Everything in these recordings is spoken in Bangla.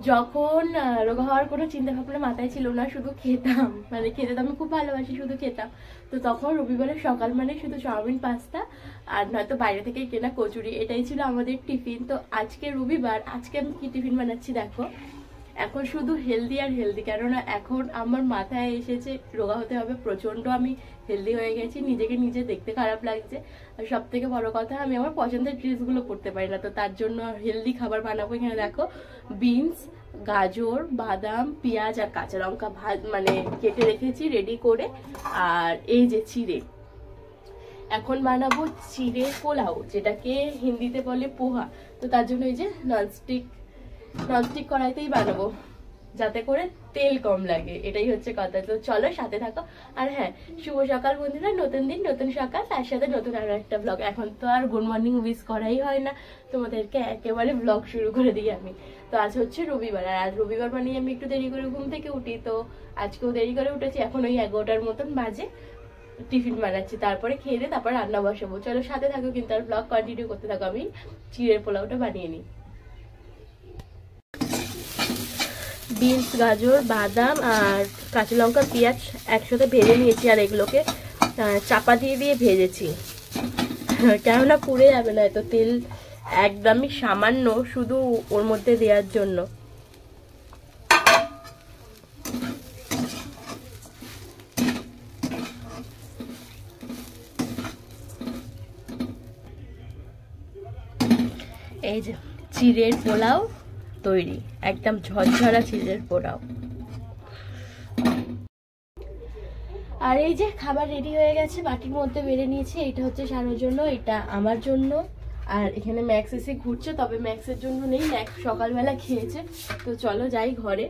যখন রোগা হওয়ার কোনো চিন্তা ভাবনা মাথায় ছিল না, শুধু খেতাম, মানে খেতে তো আমি খুব ভালোবাসি, শুধু খেতাম। তো তখন রবিবারের সকাল মানে শুধু চাউমিন, পাস্তা আর নয়তো বাইরে থেকে কেনা কচুরি, এটাই ছিল আমাদের টিফিন। তো আজকে রবিবার, আজকে আমি কি টিফিন বানাচ্ছি দেখো। এখন শুধু হেলদি আর হেলদি, কেননা এখন আমার মাথায় এসেছে রোগা হতে হবে প্রচন্ড। আমি হেলদি হয়ে গেছি, নিজেকে নিজে দেখতে খারাপ লাগছে। আর সব থেকে বড় কথা, আমি আমার পছন্দের ড্রেসগুলো পরতে পারি না, তো তার জন্য হেলদি খাবার বানাবো। এখানে দেখো বিনস, গাজর, বাদাম, পেঁয়াজ আর কাঁচা লঙ্কা মানে কেটে রেখেছি রেডি করে। আর এই যে চিড়ে, এখন বানাবো চিড়ে পোলাও, যেটাকে হিন্দিতে বলে পোহা। তো তার জন্য এই যে ননস্টিক কড়াইতেই বানাবো, যাতে করে তেল কম লাগে, এটাই হচ্ছে কথা। তো চলো সাথে থাকো। আর হ্যাঁ, শুভ সকাল বন্ধুরা, নতুন দিন নতুন সকাল, তার সাথে নতুন আরো একটা ব্লগ। এখন তো আর গুড মর্নিং উইশ করাই হয় না তোমাদেরকে, একেবারে ব্লগ শুরু করে দিই আমি। তো আজ হচ্ছে রবিবার, আর আজ রবিবার মানে আমি একটু দেরি করে ঘুম থেকে উঠি, তো আজকেও দেরি করে উঠেছি। এখন ওই 11টার মতন বাজে। টিফিন বানাচ্ছি, তারপরে খেয়ে দিয়ে তারপর রান্না বসাবো। চলো সাথে থাকো কিন্তু, আর ব্লগ কন্টিনিউ করতে থাকো। আমি চিড়ের পোলাওটা বানিয়ে নিই। বিনস, গাজর, বাদাম আর কাঁচা লঙ্কা, পেঁয়াজ একসাথে ভেজে নিয়েছি, আর এগুলোকে চাপা দিয়ে দিয়ে ভেজেছি, কেননা পুড়ে যাবে না। এত তেল একদমই সামান্য, শুধু ওর মধ্যে দেওয়ার জন্য। এই যে চিড়ের পোলাও তৈরি, একদম ঝরঝরা চিড়ের পোলাও। আর এই যে খাবার রেডি হয়ে গেছে, বাটির মধ্যে বেড়ে নিয়েছি। এটা হচ্ছে সারার জন্য, এটা আমার জন্য। আর এখানে ম্যাক্স এসে ঘুরছে, তবে ম্যাক্সের জন্য নেই, ম্যাক্স সকালবেলা খেয়েছে। তো চলো যাই ঘরে,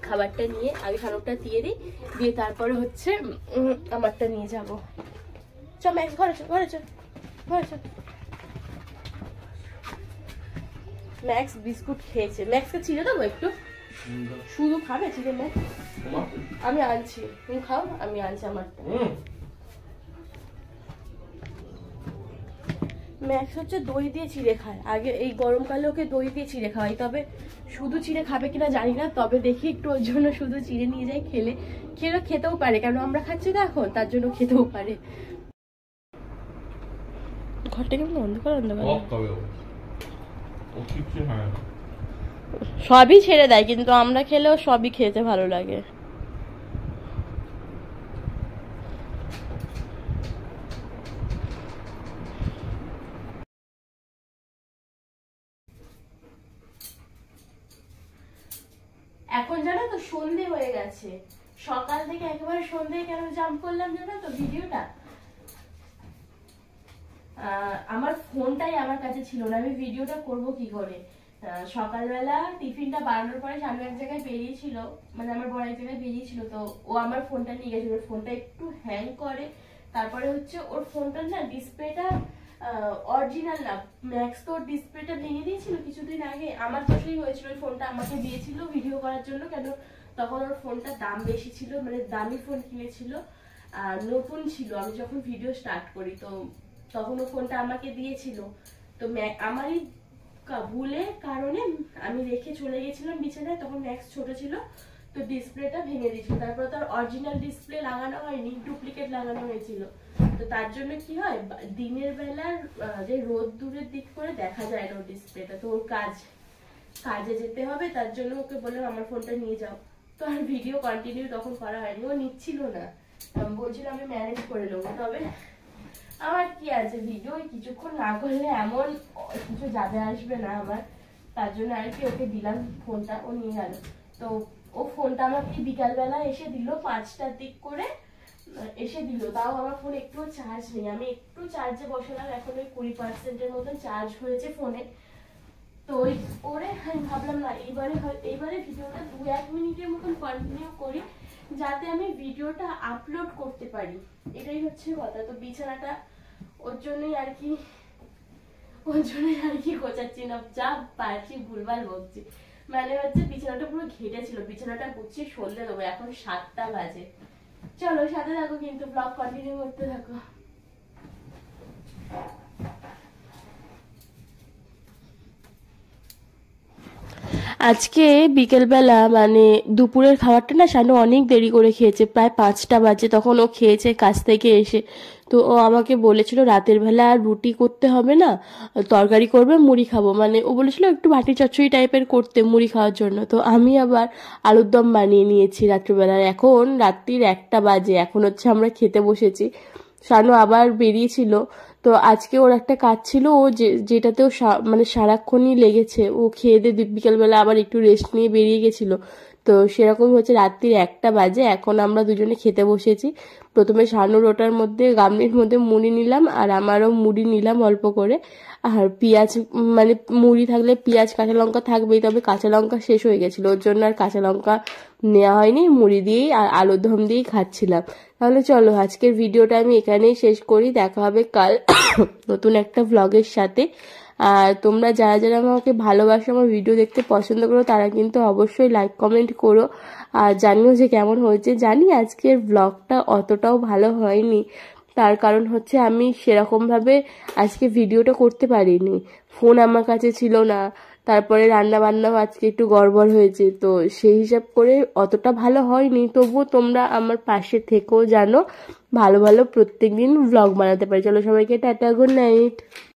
খাবারটা নিয়ে আগে খাবারটা দিয়ে দিই, দিয়ে তারপরে হচ্ছে আমারটা নিয়ে যাবো। চ ম্যাক্স, ঘরে চল, ঘরে চল, ঘরে চল। ম্যাক্স বিস্কুট খেয়েছে। ম্যাক্সকে চিড়ে দেবো একটু, শুধু খাবে চিড়ে ম্যাক্স? আমি আনছি, তুমি খাও, আমি আনছি আমারটা। ম্যাক্স হচ্ছে দই দিয়ে চিড়ে খায়, আগে এই গরমকালে ওকে দই দিয়ে চিড়ে খাওয়াই, তবে শুধু চিড়ে খাবে কিনা জানি না, তবে দেখি একটু ওর জন্য শুধু চিড়ে নিয়ে যাই, খেতেও পারে, কেন আমরা খাচ্ছি না এখন, তার জন্য খেতেও পারে। ঘরটা কেমন অন্ধকার অন্ধকার, সবই ছেড়ে দেয়, কিন্তু আমরা খেলেও সবই খেতে ভালো লাগে। এখন জানো তো সন্ধে হয়ে গেছে, সকাল থেকে একেবারে সন্ধে কেন জাম্প করলাম জানো তো ভিডিওটা। আমার ফোনটাই আমার কাছে ছিল না, আমি ভিডিওটা করব কি করে। সকালবেলা টিফিনটা বানানোর পরে স্বামী এক জায়গায় বেরিয়েছিল, মানে আমার বড় এক জায়গায় বেরিয়েছিল, তো ও আমার ফোনটা নিয়ে গেছিল। ওর ফোনটা একটু হ্যাং করে, তারপরে হচ্ছে ওর ফোনটার না ডিসপ্লেটা অরিজিনাল না, ম্যাক্স তো ডিসপ্লেটা ভেঙে দিয়েছিল কিছুদিন আগে। আমার দোষেই হয়েছিল, ওই ফোনটা আমাকে দিয়েছিল ভিডিও করার জন্য, কেন তখন ওর ফোনটা দাম বেশি ছিল, মানে দামি ফোন কিনেছিল, আর নতুন ছিল আমি যখন ভিডিও স্টার্ট করি, তো তখন ও ফোনটা আমাকে দিয়েছিল। তো আমারই ভুলের কারণে আমি রেখে চলে গেছিলাম বিছানায়, তখন ম্যাক্স ছোট ছিল, তো ডিসপ্লেটা ভেঙে দিয়েছিল। তারপর তো অরিজিনাল ডিসপ্লে লাগানো হয়নি, ডুপ্লিকেট লাগানো হয়েছিল। তো তার জন্য কি হয়, দিনের বেলার যে রোদ দূরের দিক করে দেখা যায় না ডিসপ্লেটা, তো ওর কাজে যেতে হবে, তার জন্য ওকে বললাম আমার ফোনটা নিয়ে যাও। তো আর ভিডিও কন্টিনিউ তখন করা হয়নি, ও নিচ্ছিল না, বলছিল আমি ম্যানেজ করে নেবো। তবে আমার কি আছে, ভিডিও কিছুক্ষণ না করলে এমন কিছু যাবে আসবে না আমার, তার জন্য আর কি ওকে দিলাম ফোনটা, ও নিয়ে গেল। তো ও ফোনটা আমাকে বিকালবেলা এসে দিল, 5টার দিক করে এসে দিল, তাও আমার ফোন একটু চার্জ নেই। আমি একটু চার্জে বসালাম, এখন ওই 20%-এর মতন চার্জ হয়েছে ফোনে। তো ওই করে আমি ভাবলাম না, এইবারে ভিডিওটা 2-1 মিনিটের মতন কন্টিনিউ করি, যাতে আমি ভিডিওটা আপলোড করতে পারি, এটাই হচ্ছে কথা। তো বিছানাটা ওর জন্যই আর কি গোছাচ্ছি না, যা পারছি ভুলভাল বকছি, মানে হচ্ছে বিছানাটা পুরো ঘেটে ছিল, বিছানাটা গুছিয়ে সন্ধ্যে দেবো, এখন 7টা বাজে। চলো সাথে থাকো কিন্তু, ব্লগ কন্টিনিউ করতে থাকো। আজকে বিকেলবেলা মানে দুপুরের খাবারটা না শানু অনেক দেরি করে খেয়েছে, প্রায় 5টা বাজে তখন ও খেয়েছে কাজ থেকে এসে। তো ও আমাকে বলেছিল রাতের বেলা আর রুটি করতে হবে না, তরকারি করবে, মুড়ি খাবো, মানে ও বলেছিল একটু ভাটি চচ্চড়ি টাইপের করতে মুড়ি খাওয়ার জন্য। তো আমি আবার আলুর দম বানিয়ে নিয়েছি রাত্রিবেলায়। এখন রাত্রির 1টা বাজে, এখন হচ্ছে আমরা খেতে বসেছি। শানু আবার বেরিয়েছিল, তো আজকে ওর একটা কাজ ছিল, ও যেটাতেও মানে সারাক্ষণই লেগেছে। ও খেয়ে দিয়ে বিকেলবেলা আবার একটু রেস্ট নিয়ে বেরিয়ে গেছিল। তো সেরকমই হচ্ছে, রাত্রির 1টা বাজে, এখন আমরা দুজনে খেতে বসেছি। প্রথমে শানুর ওটার মধ্যে গামলির মধ্যে মুড়ি নিলাম, আর আমারও মুড়ি নিলাম অল্প করে। আর পেঁয়াজ, মানে মুড়ি থাকলে পেঁয়াজ কাঁচা লঙ্কা থাকবেই, তবে কাঁচা লঙ্কা শেষ হয়ে গেছিলো, ওর জন্য আর কাঁচা লঙ্কা নেওয়া হয়নি, মুড়ি দিয়েই আর আলুর দম দিয়েই খাচ্ছিলাম। তাহলে চলো আজকের ভিডিওটা আমি এখানেই শেষ করি, দেখা হবে কাল নতুন একটা ভ্লগের সাথে। আর তোমরা যারা যারা আমাকে ভালোবাসো, আমার ভিডিও দেখতে পছন্দ করো, তারা কিন্তু অবশ্যই লাইক কমেন্ট করো আর জানিও যে কেমন হয়েছে। জানি আজকের ভ্লগটা অতটাও ভালো হয়নি, তার কারণ হচ্ছে আমি সেরকমভাবে আজকে ভিডিওটা করতে পারিনি, ফোন আমার কাছে ছিল না, তারপরে রান্না বান্নাও আজকে একটু গড়বড় হয়েছে। তো সেই হিসাব করে অতটা ভালো হয়নি, তবুও তোমরা আমার পাশে থেকেও জানো ভালো ভালো প্রত্যেকদিন ভ্লগ বানাতে পারি। চলো সবাইকে টাটা, গুড নাইট।